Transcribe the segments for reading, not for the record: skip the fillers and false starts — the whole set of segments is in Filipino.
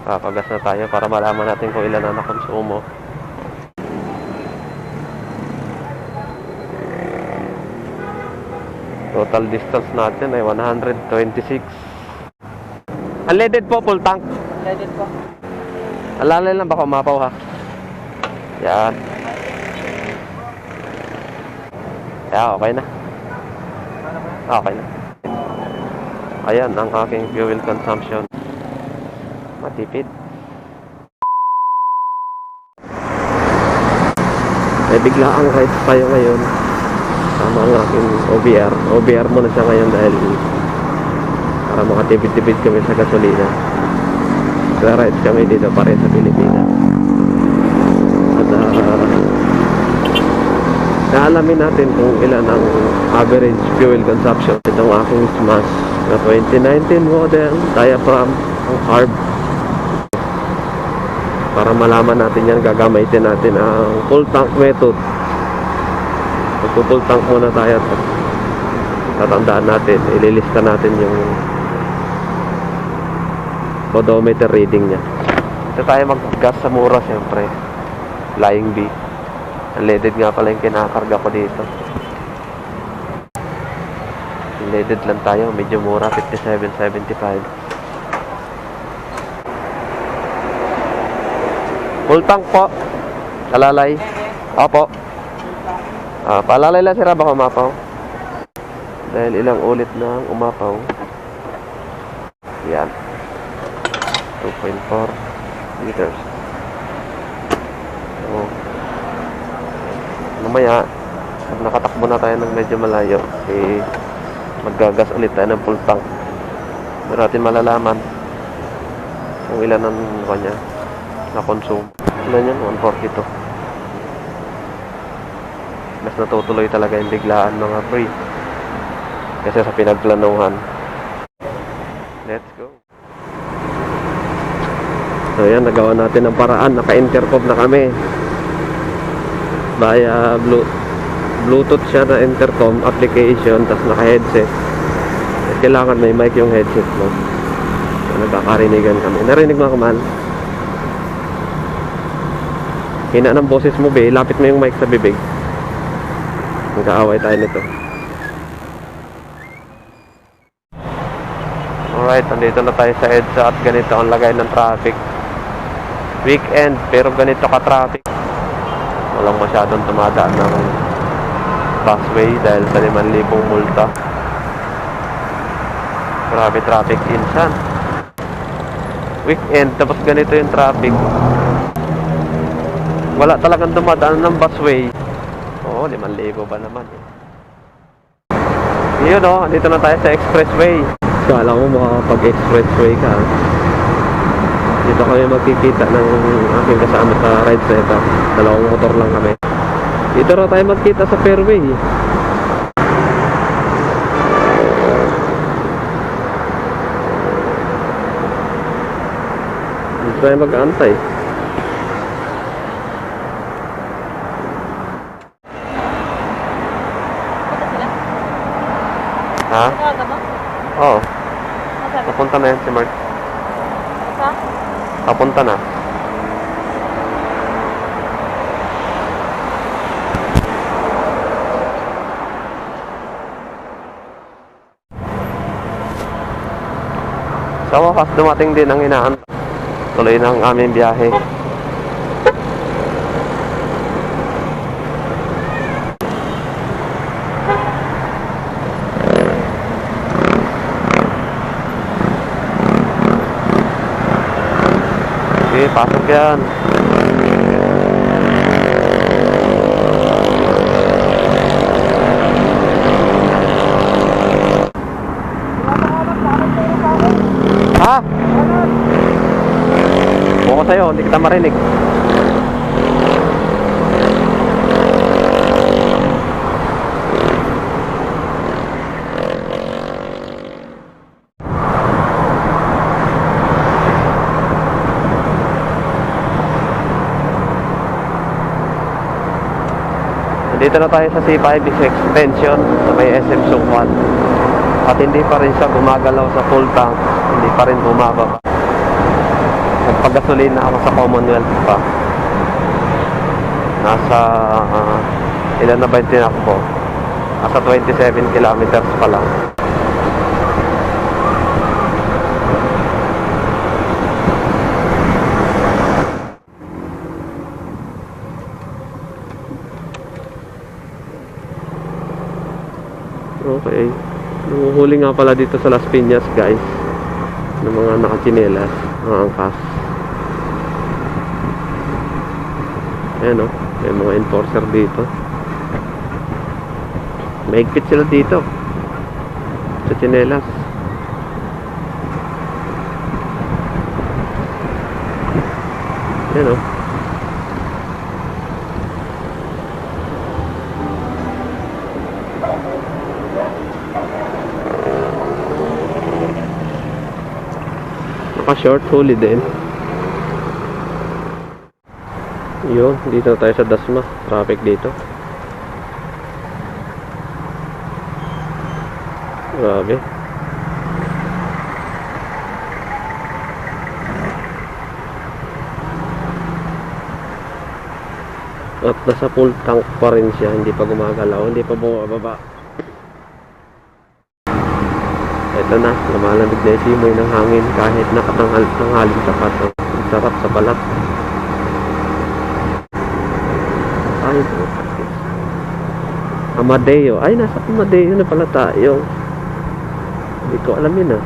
Papagas na tayo para malaman natin kung ilan na nakonsumo. Total distance natin ay 126. Unleaded po, full tank. Unleaded po. Alalay lang baka umapaw ha. Yan. Yeah, okay na. Okay na. Ayan ang aking fuel consumption. Matipid. May biglaang ride tayo ngayon. Tama ang aking OBR. OBR muna siya ngayon dahil para makatipid-tipid kami sa gasolina. Nag-ride kami dito pa rin sa Pilipinas. At naalamin natin kung ilan ang average fuel consumption itong aking Smash na 2019 model diaphragm ang carb. Para malaman natin yan, gagamitin natin ang full tank method. Magpo-full tank muna tayo at tatandaan natin, ililista natin yung odometer reading nya. Ito tayo mag-gas sa mura siyempre. Flying B. Unleaded nga pala yung kinakarga ko dito. Unleaded lang tayo, medyo mura, 57.75. Full tank po. Alalay. Opo. Paalalay lang sira baka umapaw. Dahil ilang ulit na umapaw. Yan. 2.4 liters. So, mamaya, pag nakatakbo na tayo ng medyo malayo, maggagas ulit tayo ng full tank. Pero natin malalaman kung ilan ang kanya na consume. Ilan yan? 142. Mas natutuloy talaga yung biglaan mga pre. Kasi sa pinagplanuhan. Let's go. So yan, nagawa natin ng paraan. Naka-intercom na kami. Via Bluetooth siya na intercom application. Tapos naka-headset. Kailangan may mic yung headset mo. So, nagkakarinigan kami. Narinig mo kaman? Hina ng boses mo be. Lapit mo yung mic sa bibig. Magkaaway tayo nito. Alright, nandito na tayo sa EDSA at ganito ang lagay ng traffic. Weekend, pero ganito ka-traffic. Walang masyadong tumadaan ng busway dahil sa 5,000 multa. Grabe traffic insan. Weekend, tapos ganito yung traffic. Wala talagang dumadaan ng busway. Oo, 5,000 ba naman eh. Yun o, dito na tayo sa expressway. Kala mo makakapag-expressway ka. Dito kami magkikita ng aking kasama sa ride sa ito. Dalawang motor lang kami. Dito na tayo magkita sa fairway. Dito tayo mag-aantay. Ha? Oo. Papunta na yan si Mark. Papunta na. Sa wakas, dumating din ang inaantay. Tuloy na ang aming biyahe. Okay, pasok yan. Ha? Buko sa'yo, hindi kita marinig. Dito na tayo sa C5 extension sa may SM Sukwan. At hindi pa rin siya gumagalaw sa full tank. Hindi pa rin bumababa. nakapag-gasolina ako sa Commonwealth pa. Nasa ilan na ba yung tinakbo? Nasa 27 kilometers pa lang. Okay. Huli nga pala dito sa Las Piñas, guys, ng mga nakachinelas, mga angkas. Ayan, oh, may mga enforcer dito. Mahigpit sila dito sa chinelas. Ayan, oh. Naka-short huli din. Yun, dito tayo sa Dasma. Traffic dito. Grabe. At nasa full tank pa rin siya. Hindi pa gumagalaw. Hindi pa bumababa. Ito na. Lumalamig na yung simoy ng hangin. Kahit nakatanghalin sapat. Ang sarap sa balat. Ay, Amadeo. Ay, nasa Amadeo na pala tayo. Hindi ko alam yun, ah.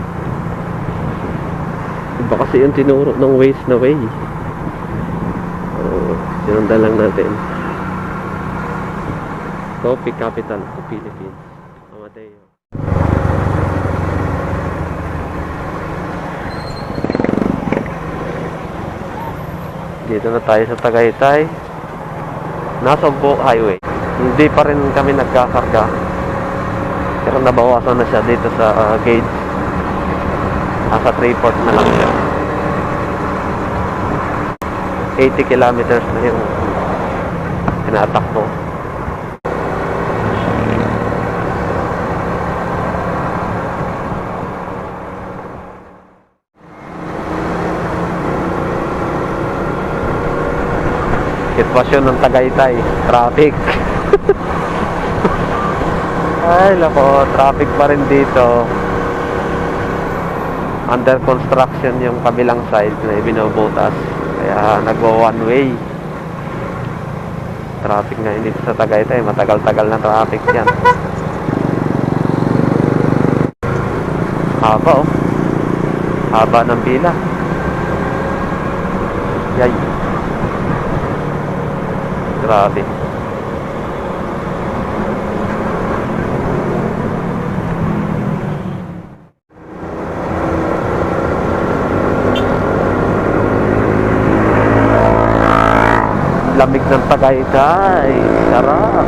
Iba kasi yung tinuro ng ways na way. Sinundan lang natin. Coffee capital of Philippines, Amadeo. Dito na tayo sa Tagaytay. Nasa Ugbo Highway. Hindi pa rin kami nagkakarga, pero nabawasan na siya dito sa gauge. Nasa 3/4 na lang siya. 80 kilometers na yung tinatakbo. Sitwasyon ng Tagaytay, traffic. Ay lako, traffic pa rin dito. Under construction yung kabilang side na ibinubutas, kaya nagwa one way. Traffic nga dito sa Tagaytay, matagal-tagal na traffic yan. Haba, oh. Haba ng pila. Yay. Grabe. Lamig ng Tagaytay. Sarap.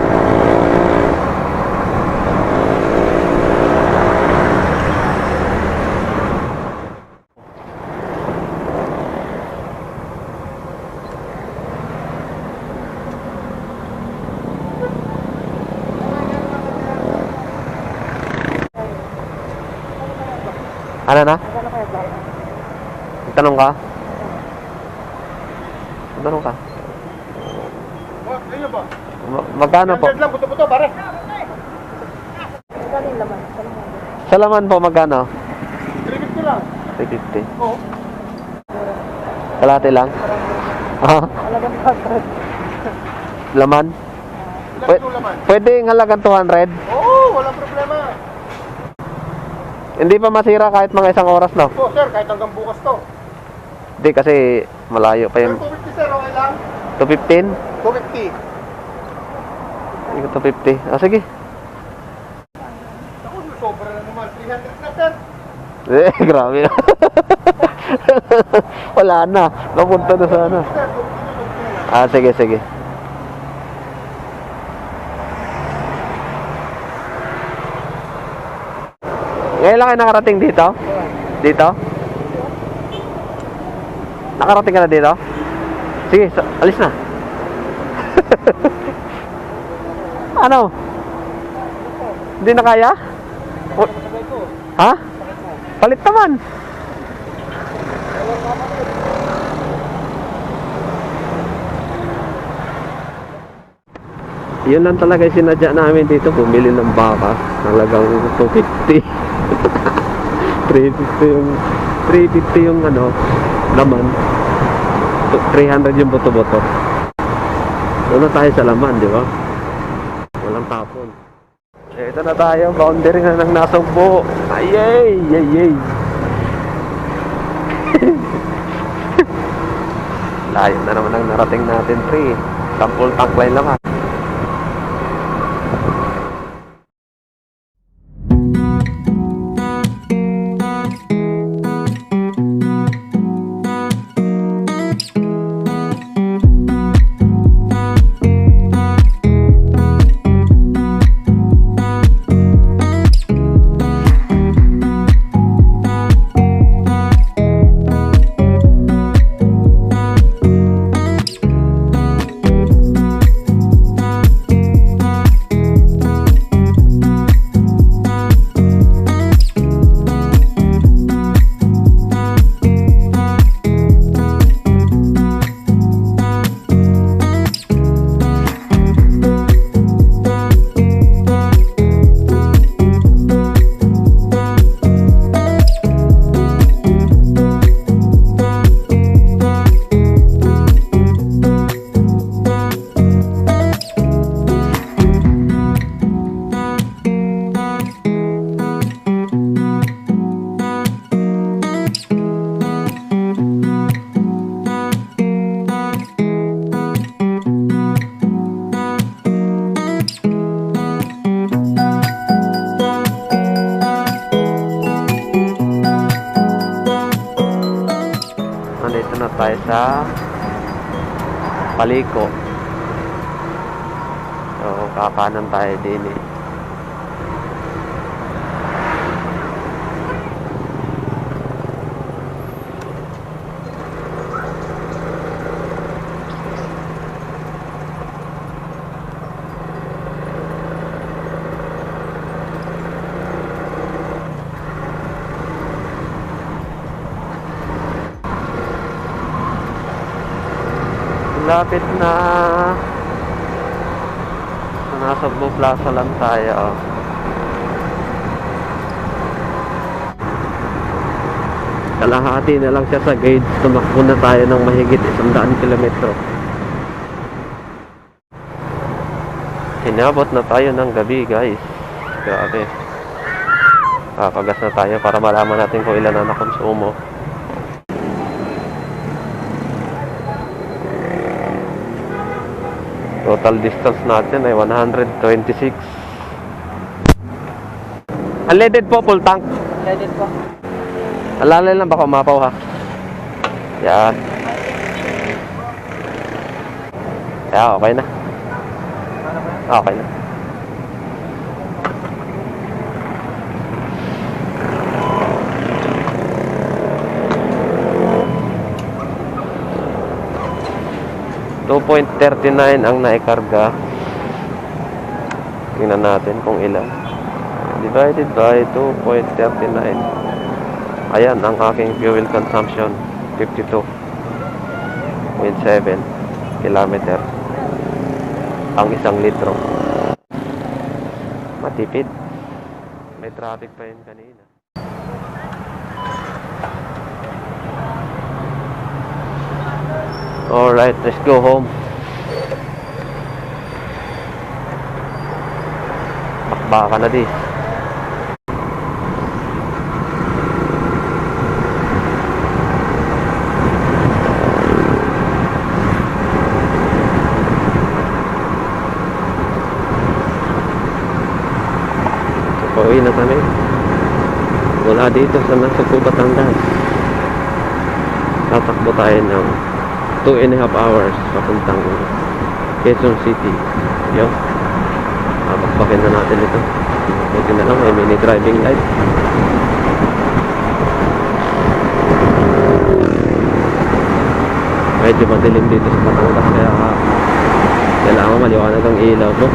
Ano na? Tanong ka? Tanong ka? Ayun ba? Magkano po? Lang, buto-buto, pare. Sa laman po, magkano? 350 lang. 350. Oo. Kalate lang? Ha? Laman? Ilan yung laman? Pwede yung halagang 200? Oo, walang problema. Hindi pa masira kahit mga isang oras, no? Oo, sir, kahit hanggang bukas to. Hindi kasi malayo pa Sir, yun. 250, sir, okay lang? 215? 250. Hindi ko 250. Ah, sige. Ako, sobra na naman. 300 na, sir. Grabe na. Wala na. Napunta na sa ano. Sir, 250 na. Ah, sige, sige. Ngayon lang kayo nakarating dito? Dito? Nakarating ka na dito? Sige, alis na. Ano? Hindi na kaya? Ha? Palit naman. Yun lang talaga yung sinadya namin dito, bumili ng baka. Talagang 250. 350 yung ano, laman. 300 yung buto-buto. Doon na tayo sa laman, di ba? Walang tapon. Ito na tayo, boundary na ng Nasugbu. Ayay! Ayay! Layo na naman ang narating natin, pre. Sampul tank line lang ha. Nandito na tayo sa Paliko. So, kakanan tayo din eh. Lapit na nasa Nasugbu Plaza lang tayo. Kalahati na lang siya sa gauge. Tumakbo na tayo ng mahigit 100 kilometro. Inabot na tayo ng gabi, guys. Grabe. Kakagas na tayo para malaman natin kung ilan na nakonsumo. Total distance natin ay 126. Unleaded po, full tank. Unleaded po. Alalay lang baka umapaw ha. Yan. Kaya okay na. Okay na. $2.39 ang naikarga. Tingnan natin kung ilan. Divided by 2.39. Ayan ang aking fuel consumption. 52.7 kilometer ang 1 litro. Matipid. May traffic pa yun kanina. Alright, let's go home. Bakbaka na di. Pauwi na kami. Wala dito sa Nasugbu, Batangas. Tatakbo tayo ng 2.5 hours papuntang Quezon City. Yo. Bakbakin na natin ito. Buti na lang may mini driving light. Medyo madilim dito sa Batangas kaya kailangan maliwanag ang ilaw mo.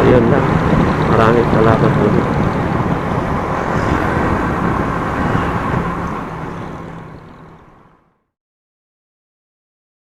Ayun lang. Maraming salamat po.